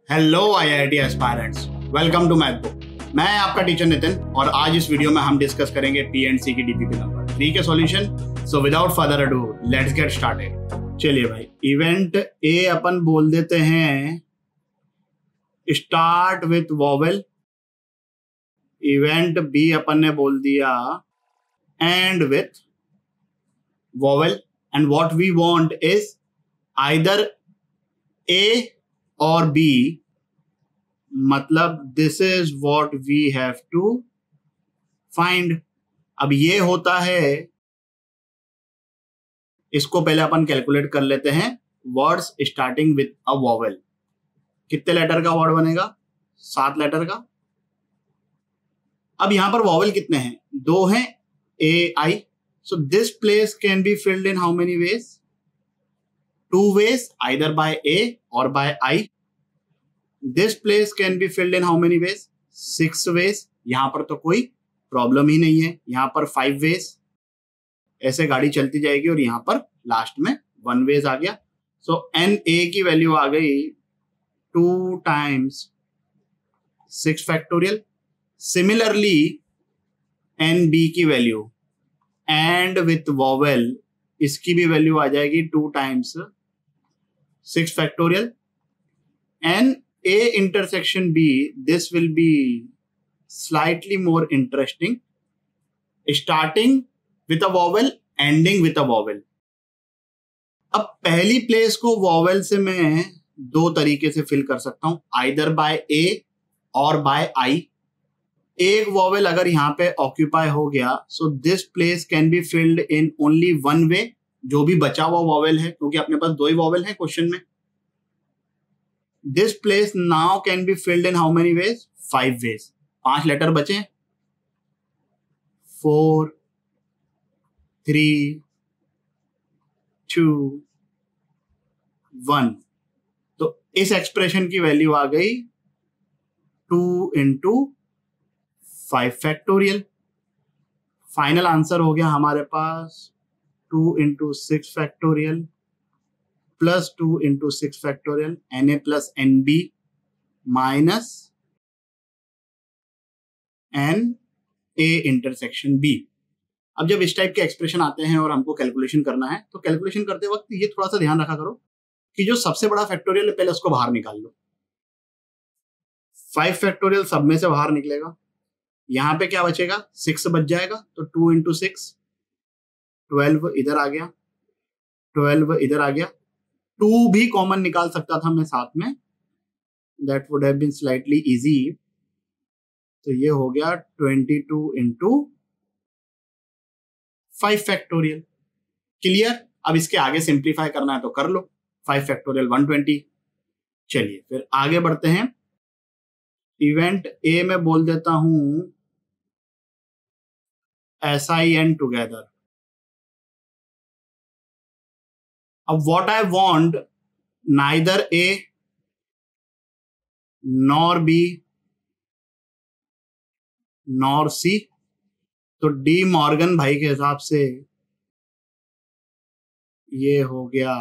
Hello IIT aspirants, welcome to math book. मैं आपका teacher Nitin और आज इस वीडियो में हम डिस्कस करेंगे पीएनसी की डीपीपी नंबर 3 के solution. So without further ado let's get started. चलिए भाई, इवेंट ए अपन बोल देते हैं start with vowel, event B अपन ने बोल दिया end with vowel, and what we want is either A और B, मतलब this is what we have to find. अब ये होता है, इसको पहले अपन कैलकुलेट कर लेते हैं। Words starting with a vowel, कितने लेटर का वर्ड बनेगा? 7 लेटर का। अब यहां पर वॉवेल कितने हैं? 2 हैं, A I. So this place can be filled in how many ways? 2 ways, either by A or by I. This place can be filled in how many ways? 6 ways. यहां पर तो कोई प्रॉब्लम ही नहीं है। यहां पर 5 ways, ऐसे गाड़ी चलती जाएगी और यहां पर लास्ट में 1 ways आ गया। सो एन ए की वैल्यू आ गई 2 times 6 factorial. Similarly n B की वैल्यू एंड विथ वॉवेल, इसकी भी वैल्यू आ जाएगी 2 times 6 factorial. And A intersection B, this will be slightly more interesting. Starting with a vowel, ending with a vowel. अब पहली place को vowel से मैं 2 तरीके से फिल कर सकता हूं, आइदर बाय A और बाय I. एक वॉवेल अगर यहां पे ऑक्यूपाई हो गया, so this place can be filled in only 1 way, जो भी बचा हुआ वॉवेल है, क्योंकि अपने पास 2 ही वॉवेल है क्वेश्चन में। This place now can be filled in how many ways? 5 ways. 5 letter बचे, 4, 3, 2, 1। तो इस एक्सप्रेशन की वैल्यू आ गई 2 into 5 फैक्टोरियल। फाइनल आंसर हो गया हमारे पास 2 into 6 factorial plus 2 into 6 factorial, Na plus Nb minus Na intersection B। अब जब इस टाइप के एक्सप्रेशन आते हैं और हमको कैलकुलेशन करना है, तो कैलकुलेशन करते वक्त ये थोड़ा सा ध्यान रखा करो कि जो सबसे बड़ा फैक्टोरियल है पहले उसको बाहर निकाल लो। 5 फैक्टोरियल सब में से बाहर निकलेगा, यहां पे क्या बचेगा? 6 बच जाएगा, तो 2 into 6 12 इधर आ गया, 12 इधर आ गया। 2 भी कॉमन निकाल सकता था मैं साथ में, that would have been slightly easy. तो ये हो गया 22 into 5 फैक्टोरियल। क्लियर? अब इसके आगे सिंप्लीफाई करना है तो कर लो। 5 फैक्टोरियल 120। चलिए फिर आगे बढ़ते हैं। इवेंट ए में बोल देता हूं SIN टुगेदर। अब what I want, neither A nor B nor C, तो डी मॉर्गन भाई के हिसाब से ये हो गया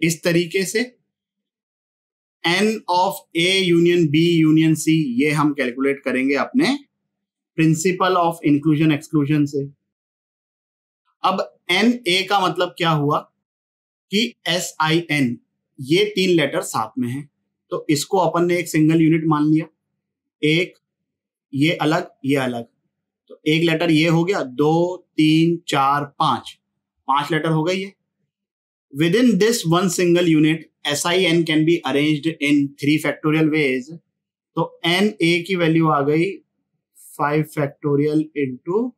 इस तरीके से। N of A union B union C, ये हम कैलकुलेट करेंगे अपने प्रिंसिपल ऑफ इंक्लूजन एक्सक्लूजन से। अब NA का मतलब क्या हुआ कि SIN, ये 3 लेटर साथ में हैं, तो इसको अपन ने एक सिंगल यूनिट मान लिया। एक ये अलग, ये अलग, तो एक लेटर ये हो गया, 2, 3, 4, 5 लेटर हो गई है। With in this 1 single unit SIN can be arranged in 3 factorial veg. तो NA की वैल्यू आ गई 5 factorial into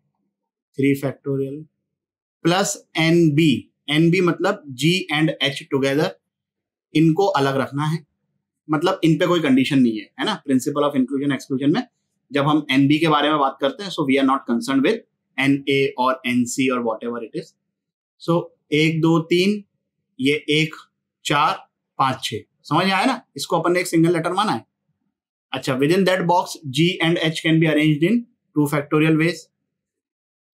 3 factorial plus NB मतलब G एंड H टुगेदर, इनको अलग रखना है, मतलब इन पे कोई कंडीशन नहीं है, है ना। प्रिंसिपल ऑफ इंक्लूजन एक्सक्लूजन में जब हम NB के बारे में बात करते हैं, so we are not concern with NA और NC और what ever it. So 1, 2, 3, ये 1, 4, 5, 6, समझ आया ना। इसको अपन ने एक सिंगल लेटर माना है। अच्छा, with in that box G and H can be arranged in 2 factorial veg.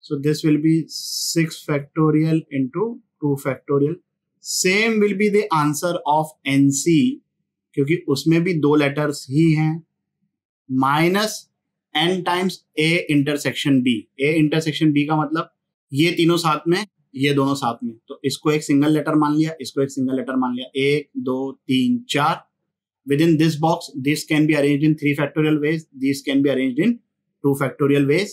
So this will be 6 factorial into 2 factorial same will be the answer of NC, क्योंकि उसमें भी 2 लेटर्स ही हैं, minus n times a intersection b। a intersection b का मतलब ये तीनों साथ में, ये दोनों साथ में, तो इसको एक सिंगल लेटर मान लिया, इसको एक सिंगल लेटर मान लिया, 1 2 3 4। Within this box, this can be arranged in 3 factorial ways. These can be arranged in 2 factorial ways.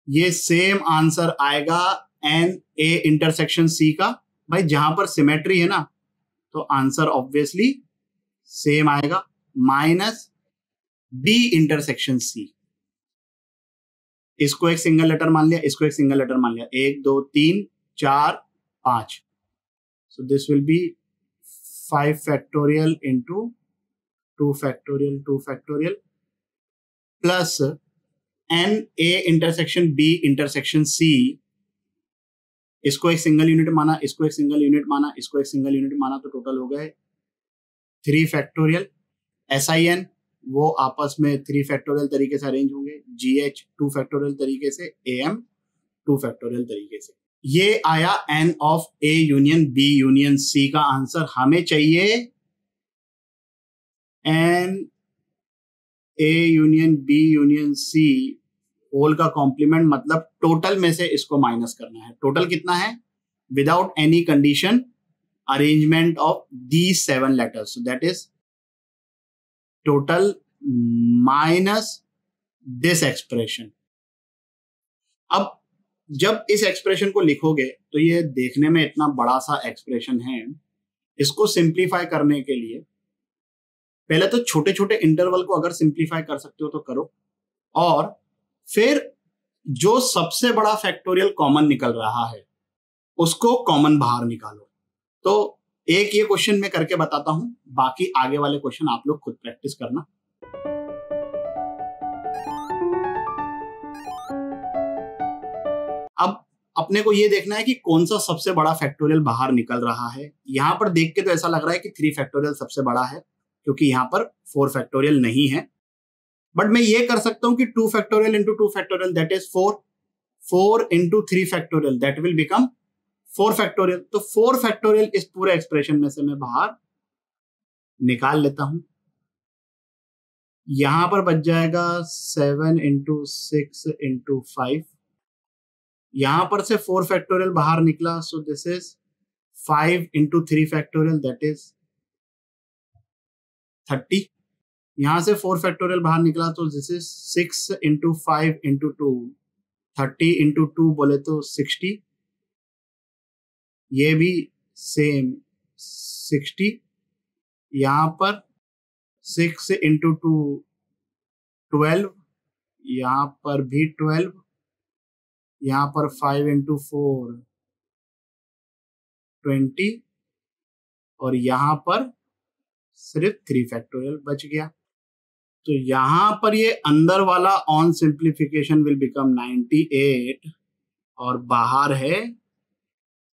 ये सेम आंसर आएगा एन ए इंटरसेक्शन सी का। भाई जहां पर सिमेट्री है ना, तो आंसर ऑब्वियसली सेम आएगा, माइनस बी इंटरसेक्शन सी। इसको एक सिंगल लेटर मान लिया, इसको एक सिंगल लेटर मान लिया, 1 2 3 4 5। So this will be 5 factorial into 2 factorial 2 factorial plus n a intersection b intersection c। इसको एक सिंगल यूनिट माना, इसको एक सिंगल यूनिट माना, इसको एक सिंगल यूनिट माना, तो टोटल हो गए 3 फैक्टोरियल। sin वो आपस में 3 फैक्टोरियल तरीके से अरेंज होंगे, gh 2 फैक्टोरियल तरीके से, am 2 फैक्टोरियल तरीके से। ये आया n of a union b union c का आंसर। हमें चाहिए n a union b union c whole का कॉम्प्लीमेंट, मतलब टोटल में से इसको माइनस करना है। टोटल कितना है? Without any condition arrangement of these 7 letters, that is total minus this expression. अब जब इस एक्सप्रेशन को लिखोगे तो ये देखने में इतना बड़ा सा एक्सप्रेशन है, इसको सिंप्लीफाई करने के लिए पहले तो छोटे छोटे इंटरवल को अगर सिंप्लीफाई कर सकते हो तो करो, और फिर जो सबसे बड़ा फैक्टोरियल कॉमन निकल रहा है उसको कॉमन बाहर निकालो। तो एक ये क्वेश्चन मैं करके बताता हूं, बाकी आगे वाले क्वेश्चन आप लोग खुद प्रैक्टिस करना। अब अपने को ये देखना है कि कौन सा सबसे बड़ा फैक्टोरियल बाहर निकल रहा है। यहां पर देख के तो ऐसा लग रहा है कि 3 फैक्टोरियल सबसे बड़ा है, क्योंकि यहां पर 4 फैक्टोरियल नहीं है। बट मैं ये कर सकता हूं कि 2 factorial into 2 factorial that is 4, 4 into 3 factorial that will become 4 factorial. तो 4 फैक्टोरियल इस पूरे एक्सप्रेशन में से मैं बाहर निकाल लेता हूं। यहां पर बच जाएगा 7 इंटू 6 इंटू 5। यहां पर से 4 फैक्टोरियल बाहर निकला, so this is 5 into 3 factorial that is 30। यहां से 4 फैक्टोरियल बाहर निकला तो this is 6 into 5 into 2, 30 into 2 बोले तो 60। ये भी सेम 60। यहां पर 6 इंटू 2 12, यहां पर भी 12, यहां पर 5 इंटू 4 20, और यहां पर सिर्फ 3 फैक्टोरियल बच गया। तो यहां पर ये अंदर वाला ऑन सिंप्लीफिकेशन विल बिकम 98 और बाहर है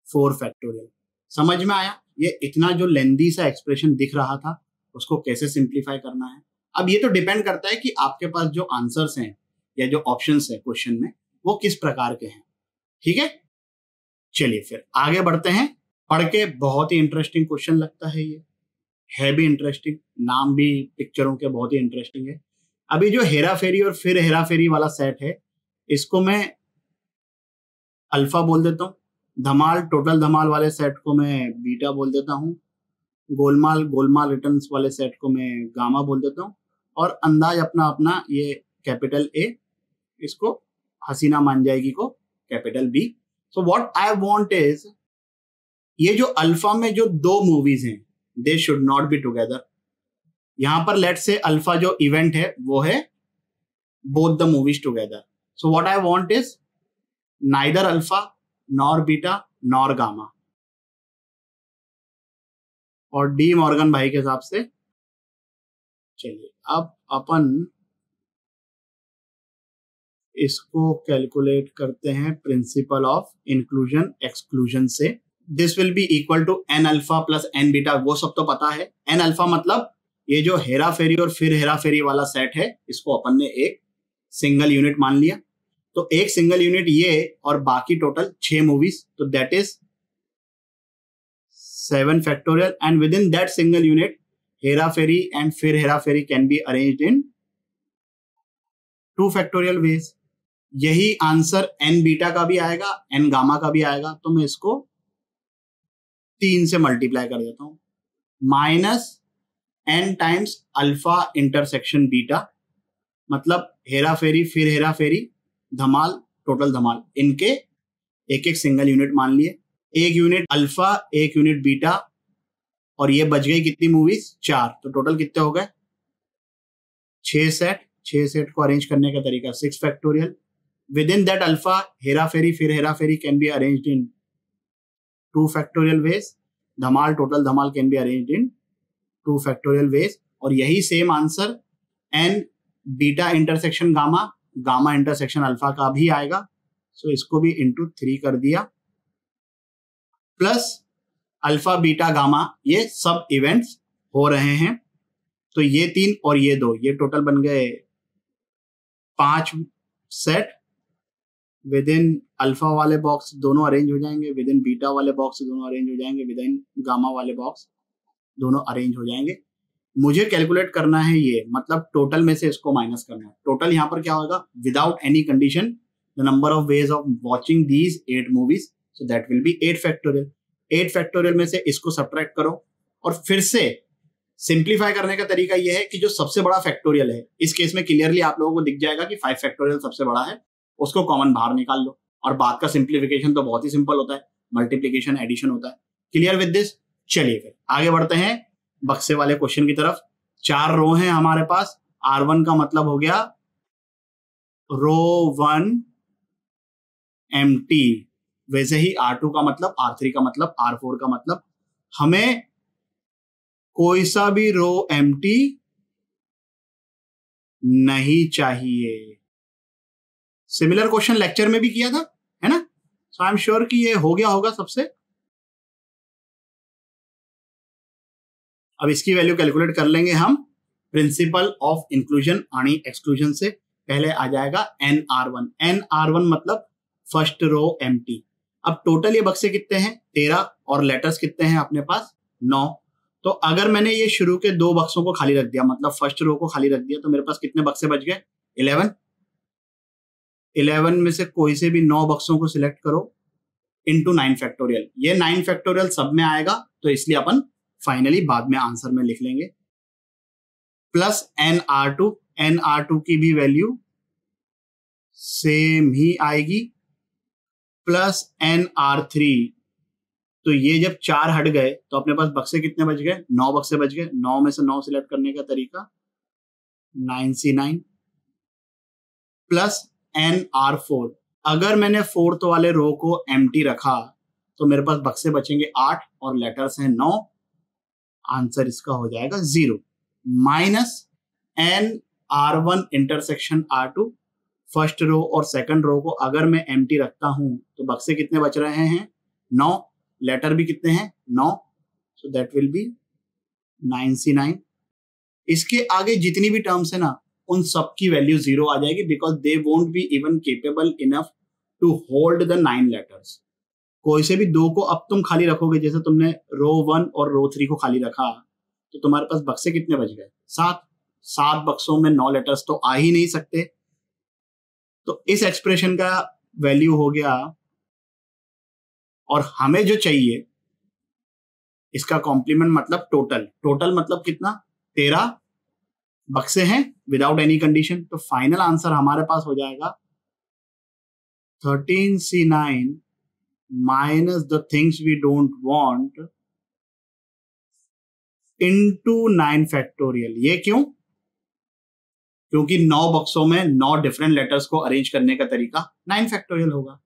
4 फैक्टोरियल। समझ में आया? ये इतना जो लेंदी सा एक्सप्रेशन दिख रहा था उसको कैसे सिंप्लीफाई करना है। अब ये तो डिपेंड करता है कि आपके पास जो आंसर्स हैं या जो ऑप्शंस है क्वेश्चन में वो किस प्रकार के हैं। ठीक है, चलिए फिर आगे बढ़ते हैं। पढ़ के बहुत ही इंटरेस्टिंग क्वेश्चन लगता है, ये है भी इंटरेस्टिंग, नाम भी पिक्चरों के बहुत ही इंटरेस्टिंग है। अभी जो हेरा फेरी और फिर हेरा फेरी वाला सेट है, इसको मैं अल्फा बोल देता हूँ। धमाल टोटल धमाल वाले सेट को मैं बीटा बोल देता हूँ। गोलमाल गोलमाल रिटर्न्स वाले सेट को मैं गामा बोल देता हूँ। और अंदाज अपना अपना ये कैपिटल ए, इसको हसीना मान जाएगी को capital B. So what I want is, ये जो अल्फा में जो 2 मूवीज हैं they should not be together. यहां पर लेट से अल्फा जो इवेंट है वो है both the movies together. So what I want is neither alpha nor beta nor gamma. और डी मॉर्गन भाई के हिसाब से चलिए अब अपन इसको कैलकुलेट करते हैं प्रिंसिपल ऑफ इंक्लूजन एक्सक्लूजन से। This will be equal to n alpha plus n beta, वो सब तो पता है। एन अल्फा मतलब ये जो हेरा फेरी और फिर हेरा फेरी वाला सेट है, इसको अपन ने एक सिंगल यूनिट मान लिया। तो एक सिंगल यूनिट ये और बाकी टोटल 6 मूवीज, तो that is 7 factorial and within that single unit Hera Pheri and फिर Hera Pheri can be arranged in 2 factorial ways. यही आंसर एन बीटा का भी आएगा, एन गामा का भी आएगा। तो मैं इसको 3 से मल्टीप्लाई कर देता हूं, minus n times alpha intersection beta, मतलब हेरा फेरी फिर हेरा फेरी धमाल टोटल धमाल, इनके एक एक सिंगल यूनिट मान लिए, एक यूनिट अल्फा एक यूनिट बीटा, और ये बच गई कितनी मूवीज? 4। तो टोटल कितने हो गए? 6 सेट। 6 सेट को अरेंज करने का तरीका 6 factorial. Within that alpha Hera Pheri फिर Hera Pheri can be arranged in 2 factorial ways, Dhamaal total Dhamaal can be arranged in 2 factorial ways. और यही same answer n beta intersection gamma, gamma intersection alpha का भी आएगा। सो इसको भी इंटू 3 कर दिया, प्लस अल्फा बीटा गामा, ये सब इवेंट्स हो रहे हैं। तो ये 3 और ये 2, ये टोटल बन गए 5 सेट। विद इन अल्फा वाले बॉक्स दोनों अरेंज हो जाएंगे, विद इन बीटा वाले बॉक्स दोनों अरेंज हो जाएंगे, विद इन गामा वाले बॉक्स दोनों अरेंज हो जाएंगे। मुझे कैलकुलेट करना है ये, मतलब टोटल में से इसको माइनस करना है। टोटल यहाँ पर क्या होगा? Without any condition the number of ways of watching these 8 movies, so that will be 8 factorial. 8 factorial में से इसको सब्ट्रैक्ट करो, और फिर से सिंप्लीफाई करने का तरीका यह है कि जो सबसे बड़ा फैक्टोरियल है, इस केस में क्लियरली आप लोगों को दिख जाएगा कि 5 फैक्टोरियल सबसे बड़ा है, उसको कॉमन बाहर निकाल लो। और बात का सिंप्लीफिकेशन तो बहुत ही सिंपल होता है, मल्टीप्लीकेशन एडिशन होता है। Clear with this? चलिए फिर आगे बढ़ते हैं बक्से वाले क्वेश्चन की तरफ। 4 रो हैं हमारे पास। R1 का मतलब हो गया रो 1 एम्प्टी, वैसे ही R2 का मतलब, R3 का मतलब, R4 का मतलब। हमें कोई सा भी रो एम्प्टी नहीं चाहिए। सिमिलर क्वेश्चन लेक्चर में भी किया था, है ना? सो आई एम श्योर कि ये हो गया होगा सबसे। अब इसकी वैल्यू कैलकुलेट कर लेंगे हम प्रिंसिपल ऑफ इंक्लूजन यानी एक्सक्लूजन से। पहले आ जाएगा NR1। NR1 मतलब फर्स्ट रो एम्प्टी। अब टोटल ये बक्से कितने हैं? 13, और लेटर्स कितने हैं अपने पास? 9। तो अगर मैंने ये शुरू के 2 बक्सों को खाली रख दिया, मतलब फर्स्ट रो को खाली रख दिया, तो मेरे पास कितने बक्से बच गए? 11। 11 में से कोई से भी 9 बक्सों को सिलेक्ट करो इंटू 9 फैक्टोरियल। ये 9 फैक्टोरियल सब में आएगा, तो इसलिए अपन फाइनली बाद में आंसर में लिख लेंगे। प्लस NR2, NR2 की भी वैल्यू सेम ही आएगी, प्लस NR3। तो ये जब 4 हट गए तो अपने पास बक्से कितने बच गए? 9 बक्से बच गए। 9 में से 9 सिलेक्ट करने का तरीका 9C9 प्लस NR4। अगर मैंने 4th वाले रो को एम्प्टी रखा तो मेरे पास बक्से बचेंगे 8 और लेटर्स हैं 9। आंसर इसका हो जाएगा 0 minus NR1 intersection R2। First row और सेकंड रो को अगर मैं एम्प्टी रखता हूं तो बक्से कितने बच रहे हैं? 9। लेटर भी कितने हैं? 9। So that will be 9C9। इसके आगे जितनी भी टर्म्स है ना, उन सब की वैल्यू 0 आ जाएगी, because they won't be even capable enough to hold the 9 letters. कोई से भी 2 को अब तुम खाली रखोगे, जैसे तुमने रो 1 और रो 3 को खाली रखा, तो तुम्हारे पास बक्से कितने बच गए? 7। 7 बक्सों में 9 लेटर्स तो आ ही नहीं सकते। तो इस एक्सप्रेशन का वैल्यू हो गया, और हमें जो चाहिए इसका कॉम्प्लीमेंट मतलब टोटल। टोटल मतलब कितना? 13 बक्से हैं विदाउट एनी कंडीशन। तो फाइनल आंसर हमारे पास हो जाएगा 13C9 minus the things we don't want into 9 factorial. ये क्यों? क्योंकि 9 बक्सों में 9 डिफरेंट लेटर्स को अरेंज करने का तरीका 9 फैक्टोरियल होगा।